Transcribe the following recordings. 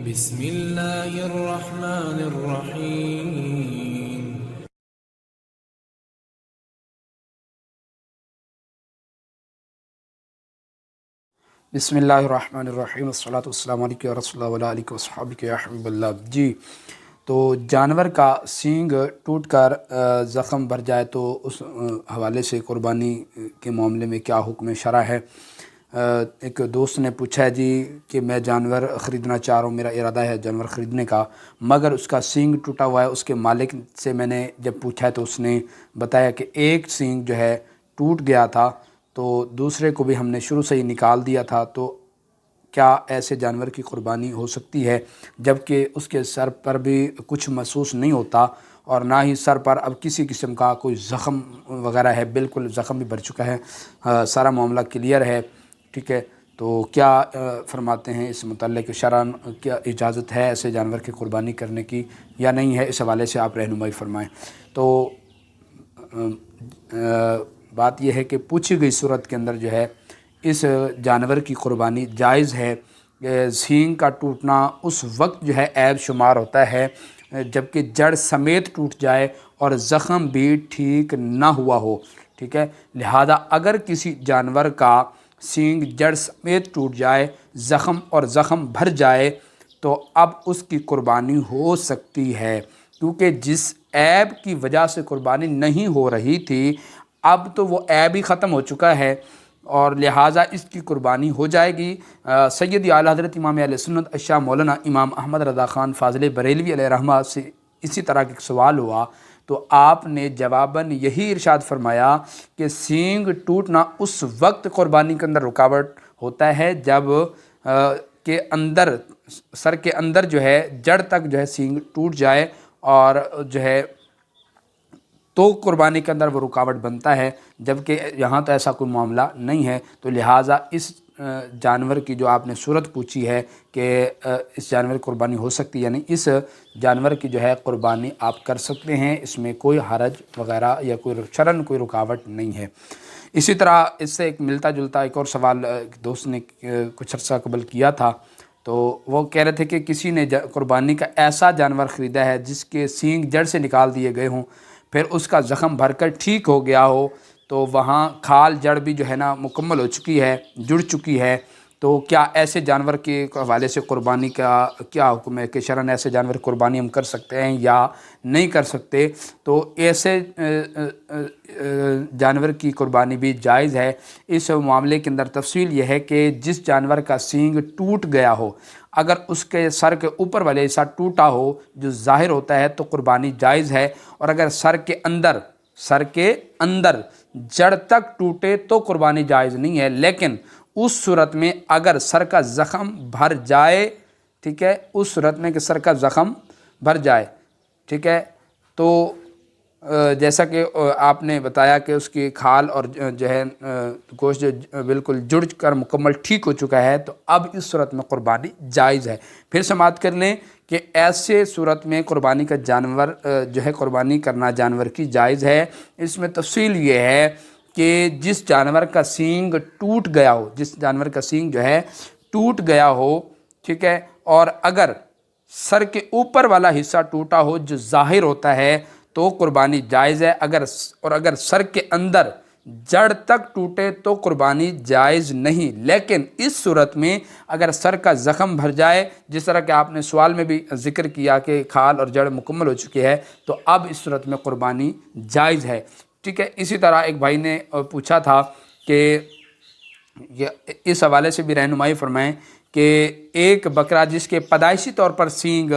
بسم اللہ الرحمن الرحیم۔ بسم اللہ الرحمن الرحیم، والصلاة والسلام علیکم ورحمۃ اللہ وعلیہ آلہ وصحبہ یا حبیب اللہ۔ جی، تو جانور کا سینگ ٹوٹ کر زخم بھر جائے تو اس حوالے سے قربانی کے معاملے میں کیا حکم شرع ہے؟ ایک دوست نے پوچھا ہے جی کہ میں جانور خریدنا چاہ رہا ہوں، میرا ارادہ ہے جانور خریدنے کا، مگر اس کا سینگ ٹوٹا ہوا ہے۔ اس کے مالک سے میں نے جب پوچھا تو اس نے بتایا کہ ایک سینگ جو ہے ٹوٹ گیا تھا، تو دوسرے کو بھی ہم نے شروع سے ہی نکال دیا تھا، تو کیا ایسے جانور کی قربانی ہو سکتی ہے؟ جبکہ اس کے سر پر بھی کچھ محسوس نہیں ہوتا اور نہ ہی سر پر اب کسی قسم کا کوئی زخم وغیرہ ہے، بالکل زخم بھی بھر چکا ہے، سارا معاملہ کلیئر ہے، ٹھیک ہے۔ تو کیا فرماتے ہیں اس متعلق شرعاً کیا اجازت ہے ایسے جانور کی قربانی کرنے کی یا نہیں ہے؟ اس حوالے سے آپ رہنمائی فرمائیں۔ تو بات یہ ہے کہ پوچھی گئی صورت کے اندر جو ہے اس جانور کی قربانی جائز ہے۔ سینگ کا ٹوٹنا اس وقت جو ہے عیب شمار ہوتا ہے جبکہ جڑ سمیت ٹوٹ جائے اور زخم بھی ٹھیک نہ ہوا ہو، ٹھیک ہے۔ لہذا اگر کسی جانور کا سینگ جڑ سمیت ٹوٹ جائے، زخم بھر جائے، تو اب اس کی قربانی ہو سکتی ہے، کیونکہ جس عیب کی وجہ سے قربانی نہیں ہو رہی تھی اب تو وہ عیب ہی ختم ہو چکا ہے اور لہٰذا اس کی قربانی ہو جائے گی۔ سیدی اعلیٰ حضرت امام اہل سنت الشاہ مولانا امام احمد رضا خان فاضل بریلوی علیہ رحمہ سے اسی طرح کا ایک سوال ہوا تو آپ نے جواباً یہی ارشاد فرمایا کہ سینگ ٹوٹنا اس وقت قربانی کے اندر رکاوٹ ہوتا ہے جب کے اندر سر کے اندر جو ہے جڑ تک جو ہے سینگ ٹوٹ جائے اور جو ہے تو قربانی کے اندر وہ رکاوٹ بنتا ہے، جبکہ یہاں تو ایسا کوئی معاملہ نہیں ہے۔ تو لہٰذا اس جانور کی جو آپ نے صورت پوچھی ہے کہ اس جانور کی قربانی ہو سکتی ہے، یعنی اس جانور کی جو ہے قربانی آپ کر سکتے ہیں، اس میں کوئی حرج وغیرہ یا کوئی شرعاً کوئی رکاوٹ نہیں ہے۔ اسی طرح اس سے ایک ملتا جلتا ایک اور سوال ایک دوست نے کچھ عرصہ قبل کیا تھا، تو وہ کہہ رہے تھے کہ کسی نے قربانی کا ایسا جانور خریدا ہے جس کے سینگ جڑ سے نکال دیے گئے ہوں، پھر اس کا زخم بھر کر ٹھیک ہو گیا ہو، تو وہاں کھال جڑ بھی جو ہے نا مکمل ہو چکی ہے، جڑ چکی ہے، تو کیا ایسے جانور کے حوالے سے قربانی کا کیا حکم ہے کہ شرعاً ایسے جانور قربانی ہم کر سکتے ہیں یا نہیں کر سکتے؟ تو ایسے جانور کی قربانی بھی جائز ہے۔ اس معاملے کے اندر تفصیل یہ ہے کہ جس جانور کا سینگ ٹوٹ گیا ہو، اگر اس کے سر کے اوپر والے حصہ ٹوٹا ہو جو ظاہر ہوتا ہے تو قربانی جائز ہے، اور اگر سر کے اندر جڑ تک ٹوٹے تو قربانی جائز نہیں ہے۔ لیکن اس صورت میں اگر سر کا زخم بھر جائے، ٹھیک ہے، اس صورت میں کہ سر کا زخم بھر جائے، ٹھیک ہے، تو جیسا کہ آپ نے بتایا کہ اس کی کھال اور جو ہے گوشت جو بالکل جڑ کر مکمل ٹھیک ہو چکا ہے، تو اب اس صورت میں قربانی جائز ہے۔ پھر سماعت کر لیں کہ ایسے صورت میں قربانی کا جانور جو ہے قربانی کرنا جانور کی جائز ہے۔ اس میں تفصیل یہ ہے کہ جس جانور کا سینگ ٹوٹ گیا ہو، جس جانور کا سینگ جو ہے ٹوٹ گیا ہو، ٹھیک ہے، اور اگر سر کے اوپر والا حصہ ٹوٹا ہو جو ظاہر ہوتا ہے تو قربانی جائز ہے، اگر سر کے اندر جڑ تک ٹوٹے تو قربانی جائز نہیں۔ لیکن اس صورت میں اگر سر کا زخم بھر جائے، جس طرح کہ آپ نے سوال میں بھی ذکر کیا کہ کھال اور جڑ مکمل ہو چکی ہے، تو اب اس صورت میں قربانی جائز ہے، ٹھیک ہے۔ اسی طرح ایک بھائی نے پوچھا تھا کہ اس حوالے سے بھی رہنمائی فرمائیں کہ ایک بکرا جس کے پیدائشی طور پر سینگ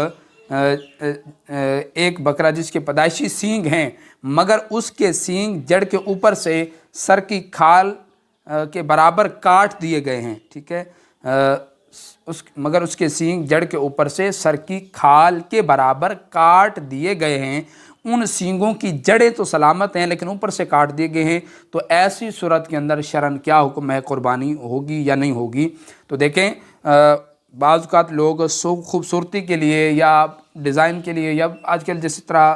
ایک بکرا جس کے پیدائشی سینگ ہیں مگر اس کے سینگ جڑ کے اوپر سے سر کی کھال کے برابر کاٹ دیے گئے ہیں، ٹھیک ہے، مگر اس کے سینگ جڑ کے اوپر سے سر کی کھال کے برابر کاٹ دیے گئے ہیں، ان سینگوں کی جڑیں تو سلامت ہیں لیکن اوپر سے کاٹ دیے گئے ہیں، تو ایسی صورت کے اندر شرعاً کیا حکم ہے؟ قربانی ہوگی یا نہیں ہوگی؟ تو دیکھیں بعض اوقات لوگ خوبصورتی کے لیے یا ڈیزائن کے لیے یا آج کل جس طرح